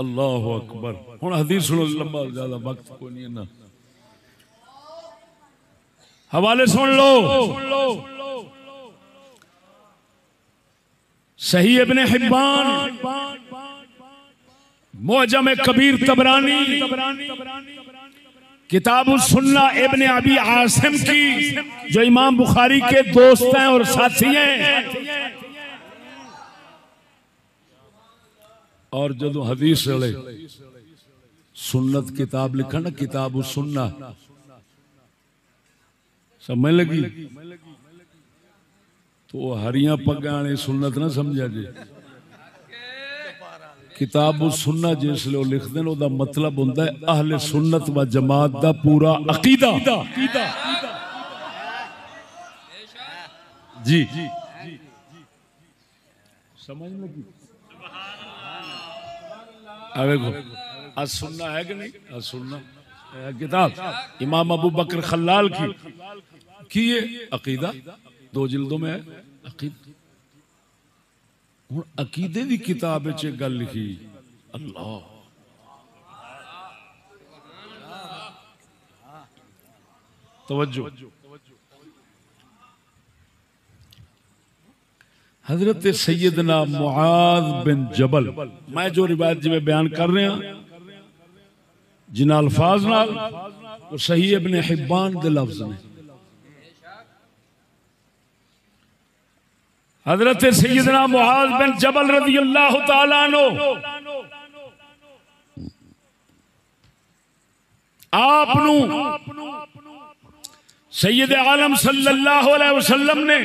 अल्लाह अकबर। हुण हदीस सुनो, लंबा ज्यादा वक्त कोई नहीं है ना, हवाले सुन लो। सही इब्ने हिब्बान, मुअजम कबीर तबरानी, किताबुल सुन्ना इब्ने अबी आसिम की, जो इमाम बुखारी के दोस्त हैं और साथी हैं। और जो हदीस वाले सुन्नत किताब लिखा ना, किताबुल सुन्ना, समझ लगी तो हरियां पग्गां वाली सुन्नत ना समझा जी। किताब सुन्ना जिसले लिख दें ओदा मतलब होता है अहले सुन्नत व जमात दा पूरा अकीदा जी। समझ लगी? आज सुन्ना है कि नहीं? आज सुन्ना किताब इमाम अबू बकर खल्लाल की ये अकीदा 2 जिल्दों में है। अकीदा हुण अकीदे दी किताब च गल लिखी, अल्लाह तवज्जो। हजरत सैयदना मुआज बिन जबल, मैं जो रिवायत जिवें बयान कर रहा जिन्हां अल्फाज नाल वो सही इब्ने हिब्बान दे लफ्ज ने। हजरत सैयदना मुआज बिन जबल रज़ियल्लाहु ताला अन्हु आपनु सैयद आलम सल्लल्लाहु अलैहि वसल्लम ने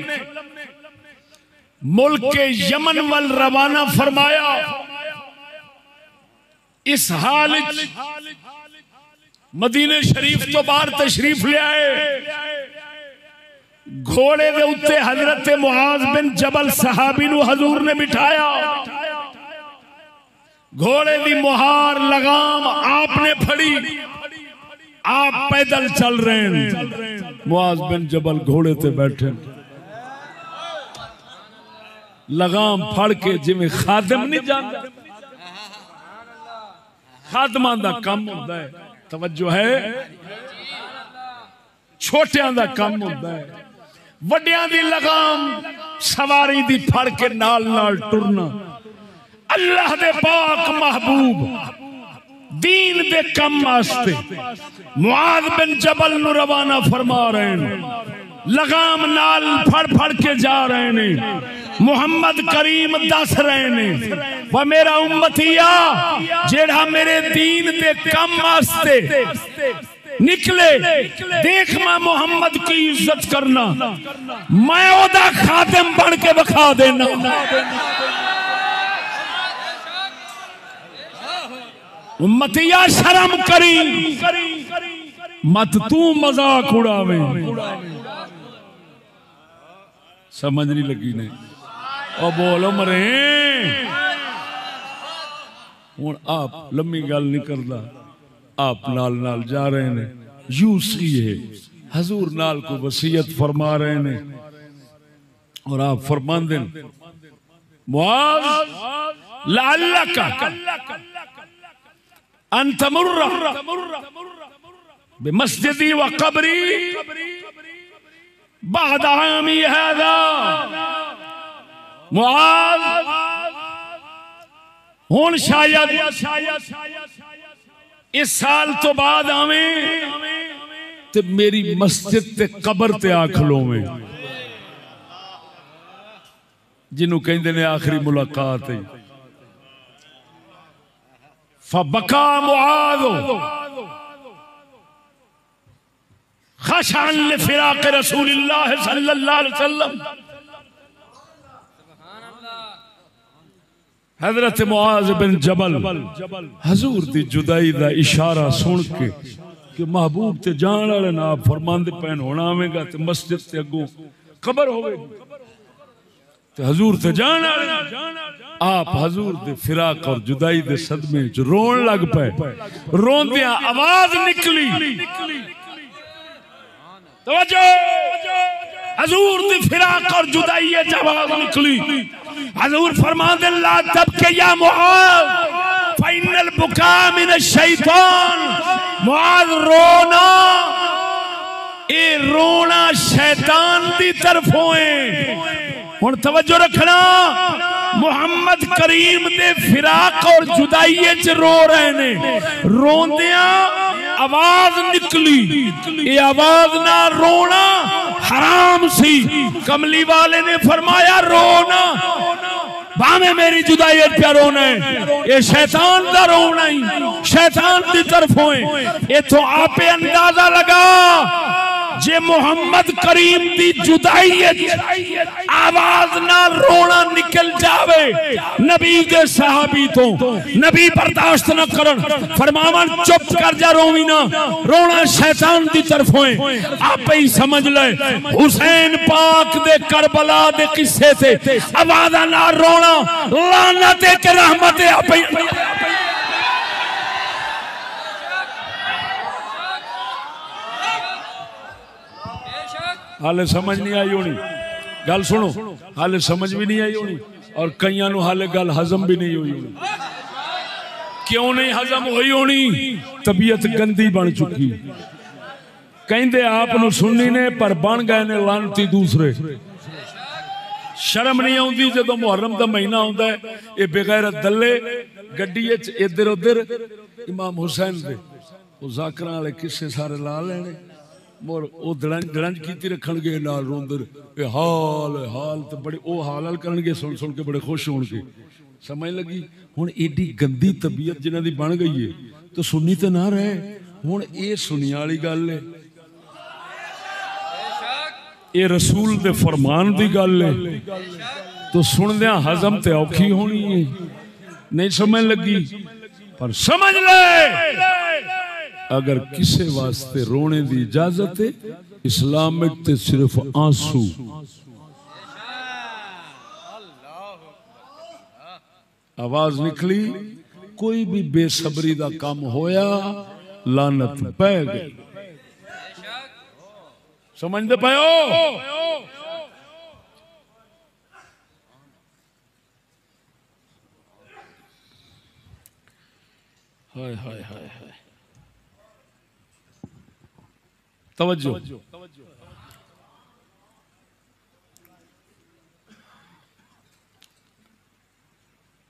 मुल्क के यमन वल रवाना फरमाया। इस हाल मदीने शरीफ तो बाहर तशरीफ ले आए। घोड़े के उत्ते हजरत मुआज बिन जबल सहाबी नु हजूर ने बिठाया। घोड़े की मुहार लगाम आपने फड़ी, आप पैदल चल रहे हैं। मुआज बिन जबल घोड़े ते बैठे, लगाम फड़ के जिवें खादिम नहीं जाता, खादमां दा काम होता है, तवज्जो है, छोटियां दा काम होता है, वड्डियां दी लगाम सवारी दी फड़ के नाल नाल टुरना। अल्लाह दे पाक महबूब दीन दे कम वास्ते मुआज बिन जबल नु रवाना फरमा रहे हैं। लगाम नाल फड़ फड़ के जा रहे ने। मुहम्मद करीम दस रहे ने, वह मेरा उम्मतिया जेड़ा मेरे दीन दे कम वास्ते निकले, देख मैं मोहम्मद की इज्जत करना, मैं ओदा खादिम बन के बखा देना। उम्मतिया शर्म करी मत तू मजाक उड़ावे। समझ नहीं लगी ने? ओ बोलो मरे। हुण आप लम्मी गल नहीं करदा, आप नाल नाल जा रहे ने। यूसी है हजूर नाल को वसीयत फरमा रहे ने और आप फरमांदे मुआज लअल्लका अन तमुर्रा बिमस्जिदी व कब्री बाद आमी हादा। मुआज हुण शायद इस साल तो बाद आवे ते मेरी मस्जिद ते कब्र ते आ खलोवे, जिन्हों कहते ने आखिरी मुलाकात है। फबका मुआज खशान लिफिराक रसूलिल्लाह सल्लल्लाहु अलैहि वसल्लम। हजरत मुआज बिन जबल हजूर दी जुदाई दा इशारा सुन के कि महबूब ते जान वाले ना फरमांदे पैन होना आवेगा ते मस्जिद ते अगों कब्र होवेगी ते हजूर ते जान वाले। आप हजूर दे फिराक और जुदाई दे सदमे च रोन लग पे। रोंदियां आवाज निकली, तवज्जो, हजूर दी फिराक और जुदाई च आवाज निकली। हजूर फरमाते ला तब के या मुआज फाइनल बुका मिन शैतान, मुआज रोना, ये रोना शैतान की तरफों है। हुण तवज्जो रखना, मुहम्मद करीम दे फिराक और जुदाई च रो रहे ने, रोंदिया आवाज निकली, ये आवाज ना रोना हराम सी। कमली वाले ने फरमाया रोना भावे मेरी जुदाई पे रोना है, ये शैतान का रोना ही, शैतान की तरफों है। इथों आपे अंदाजा लगा जे मोहम्मद करीम की जुदाई आवाज ना रोना निकल जावे नबी के सहाबी तो नबी बर्दाश्त न करन, फरमावन चुप कर जा, रोवी ना, रोना शैतान की तरफों है। आप ही समझ ले, हुसैन पाक दे करबला दे किस्से से आवाज ना रोना लानत के रहमत है। आप हाले समझ नहीं आई होनी, गल सुनो, हाले समझ भी नहीं आई होनी, और कईयां नूं हाले गल हजम भी नहीं हुई होनी। क्यों नहीं हजम हुई होनी? तबीयत गंदी बन चुकी। कहंदे आप नूं सुन्नी ने पर बन गए ने लानती दूसरे। शर्म नहीं आउंदी जदों मुहर्रम दा महीना आउंदा है, ये बेगैरत दल्ले गड्डी इधर उधर इमाम हुसैन दे वो जाकरां वाले किस्से सारे ला लेने, मोर ओ दड़ंज कीती रखणगे नाल रोंदर, ए हाल हाल ते बड़े ओ हाल करनगे, सुन सुन के बड़े खुश होणगे। समझ लगी? हुण एडी गंदी तबीयत जिन्हां दी बन गई है तो सुन्नी ते ना रहे। हुण ये सुनिया वाली गल है, ये रसूल दे फरमान दी गल है, तो सुनदिया हजम ते औखी होनी है। नहीं समझ लगी? पर समझ ले, अगर किसी वास्ते रोने की इजाजत है इस्लाम में ते सिर्फ आंसू। आवाज निकली, कोई भी बेसब्री का काम होया लानत पै गई। समझते पायो? हाय हाय हाय हाय, तवज्जो।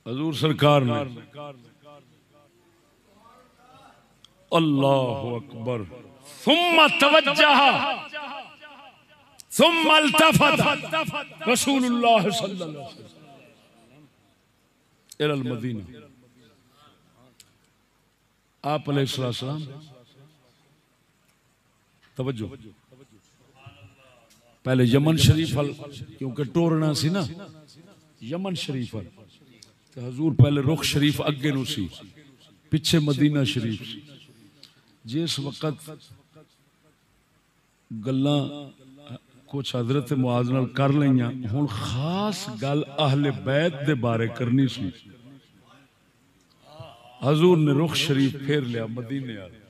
हजूर सरकार ने अल्लाहु अकबर सुम्मा तवज्जह सुम्मा अल्तफत रसूलुल्लाह सल्लल्लाहु अलैहि वसल्लम इलल मदीना। आप अलैहिस्सलाम तवज्जो, पहले यमन शरीफ क्योंकि टोरना सी ना, यमन शरीफ तो हजूर पहले रुख शरीफ अगे नु सी, पिछे मदीना शरीफ। जिस वक्त गल्लां कुछ हजरत मुआज नाल कर लईयां, हुण खास गल अहले बैत दे बारे करनी सी। हजूर ने रुख शरीफ फेर लिया मदीने वाले।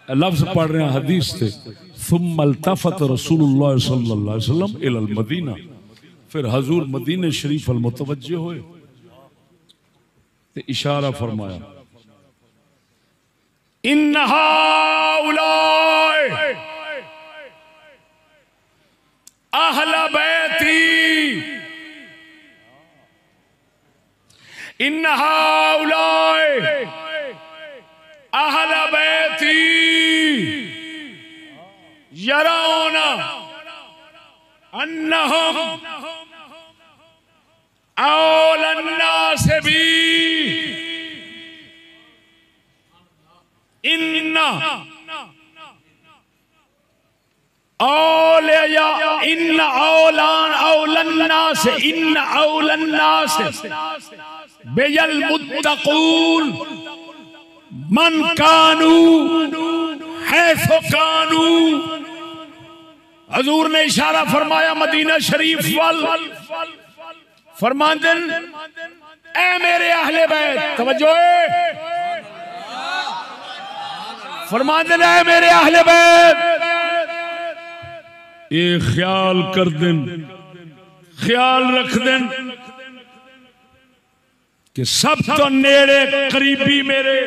लफ्ज पढ़ रहे हैं हदीस से, सुम्मा अल्तफत रसूलुल्लाह सल्लल्लाहु अलैहि वसल्लम इलल मदीना। फिर हजूर मदीने शरीफ अल मुतवज्जे हुए ते इशारा फरमाया, इन्ना हाउलाए अहला बैती, इन्ना हाउलाए अहला बैती यरौना अन्नहुम औलन नास बी इन्ना औलिया इन्ना औलान औलन नास इन्ना औलन नास बेयल मुत्तकून मन कानू है सो कानू। हजूर ने इशारा फरमाया मदीना शरीफ वाल, फरमांदन ऐ मेरे अहले बैत, तवज्जो है, फरमांदन ऐ मेरे अहले बैत, ये ख्याल कर दें, ख्याल रख दें कि सब तो नेड़े करीबी मेरे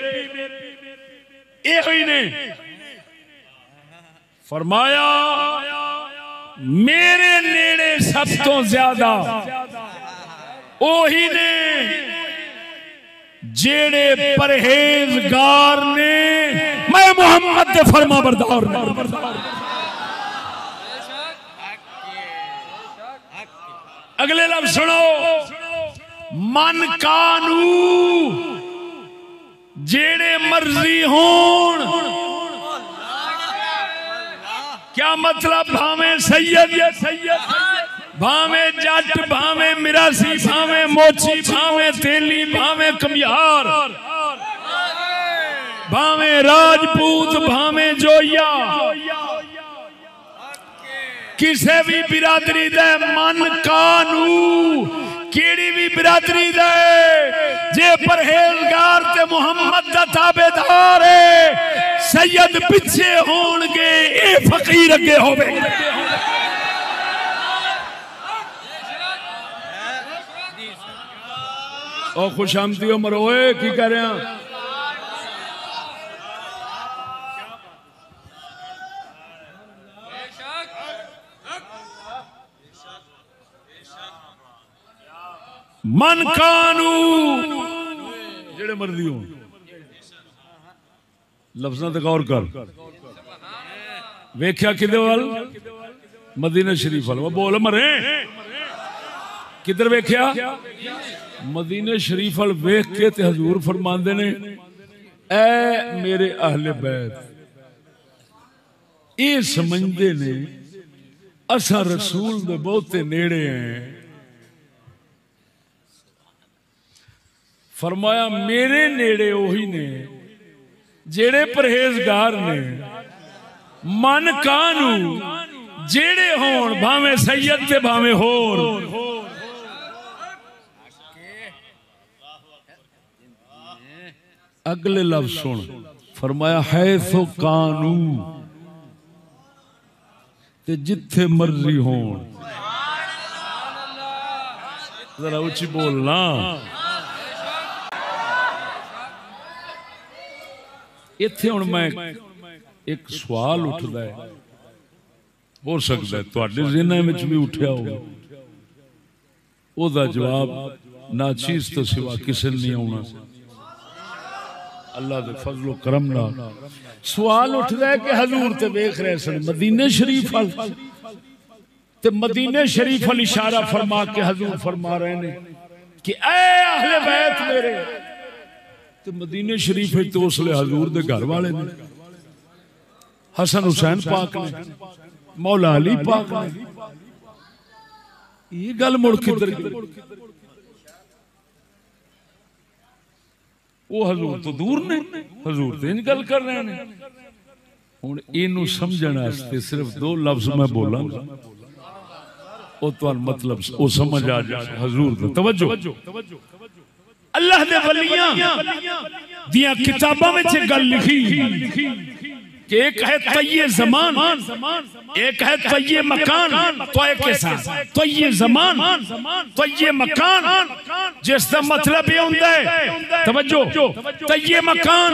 ही ने। फरमाया मेरे नेड़े सब तो ज्यादा ओही ने जेड़े परहेजगार ने मैं मोहम्मद दे फरमा बरदार। अगले लफ्ज़ सुनो, मन कानू जेड़े मर्जी होन। क्या मतलब? भावे सैयद भावे जट भावे मिरासी भावे मोची भावे तेली भावे कमियार भावे राजपूत भावे जोया, किसी भी बिरादरी दे मन कानू केड़ी भी बिरादरी दे जे परहेजगार ते मुहम्मद दा ताबेदार है, सैयद पिछे होणगे ए फकीर अगे होवे। ओ खुशामदी उमर ओए की कह रहे हैं? मन कानू जेड़े मर्जी हो। लफ्ज़ां ते गौर कर। वेख्या किदे वाल? मदीना शरीफ वाल। वो बोल मरे किधर वेख्या? मदीना शरीफ वाल वेख के ते हजूर फरमांदे ने ऐ मेरे अहले बैत ये समझते ने असा रसूल दे बहुते नेड़े हैं। फरमाया मेरे नेड़े ओही ने जेड़े परहेजगार ने, मन कानू जेड़े होन भावे सैयद ते भावे होर। अगले लफ्ज़ सुन, फरमाया है सो कानू ते जिथे मर्जी होन। जरा उच्ची बोलना। इत्थे हुण मैं एक सवाल उठदा है, हो सकता है तुहाडे ज़हनां विच भी उठिया हो, ओदा जवाब नाचीज़ तो सिवा किसे नहीं आउणा। अल्लाह दे फजलो करम नाल सवाल उठदा है कि हजूर ते वेख रहे सन मदीने शरीफ वाल, ते मदीने शरीफ वाल इशारा फरमा के हजूर फरमा रहे ने कि ऐ अहले बैत मेरे। ते मदीने शरीफ तो उसले हजूर दे घर वाले ने, हसन हुसैन पाक ने, मौला अली पाक ने। ये गल मुड़ किधर गई? वो हजूर तो दूर ने, हजूर तो इन गल कर रहे हैं। हुण इनू समझण वास्ते सिर्फ दो लफ्ज मैं बोलांगा, वो तुहानू मतलब वो समझ आ जाए। हजूर दा तवज्जो। अल्लाह दे वलियां दियां किताबां में गल लिखी कि एक है तय्ये ज़मान, एक है तय्ये मकान। तोय के साथ तय्ये ज़मान तय्ये मकान, जिसका मतलब ये होता है तवज्जो तय्ये मकान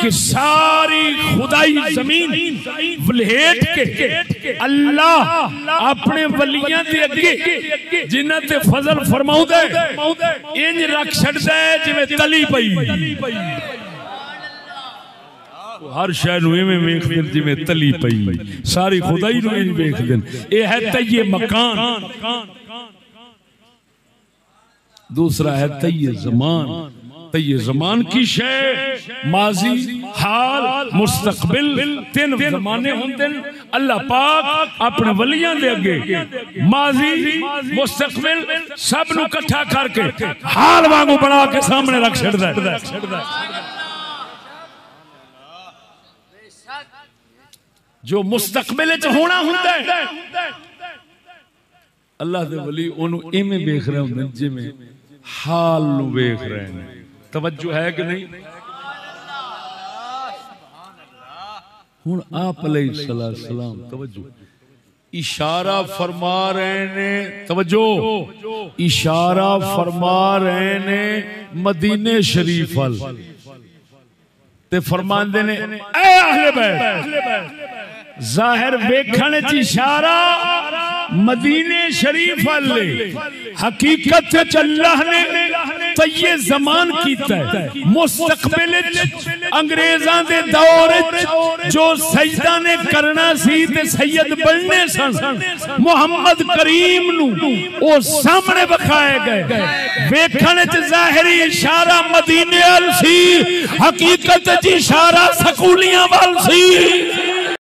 कि सारी खुदाई जमीन वलहेट के अल्लाह अपने वलियां दे अगे जिन्हां ते फजल फरमाउंदा है इंज रख छड़दा है जिवें तली पई। हर शय नूं इवें वेखदे जिवें तली पई, सारी खुदाई नूं इंज वेखदे। ये है तय्ये मकान। दूसरा है तय्ये ज़मान। तय्ये ज़मान की शय माजी हाल मुस्तकबिल तीन ज़माने होंदे ने। अल्लाह पाक अपने वलियां दे अगे माजी मुस्तकबिल सब नूं इकट्ठा करके हाल वांगू बना के सामने रख छड़दा है। जो मुस्तकबिल च होना हुंदा है अल्लाह दे वली ओनू इवें वेख रहे होंदे जिवें हाल नू वेख रहे हैं। तवज्जो है कि नहीं? हुण आप अलैहिस्सलाम तवज्जो इशारा फरमा रहे ने, तवज्जो, इशारा फरमा रहे ने मदीने शरीफ वल ते फरमांदे ने ऐ अहले बैत, जाहिर वेखण च इशारा मदीने शरीफ वाले, हकीकत च अल्लाह ने तय जमान कीता है। मुस्तकबिल अंग्रेजां दे दौर जो सजदा ने करना सी ते सैयद बनने सन, मुहम्मद करीम नू ओ सामने बखाए गए। वेखण च जाहिरी इशारा मदीने वाल सी, हकीकत च इशारा सकूलियां वाल सी।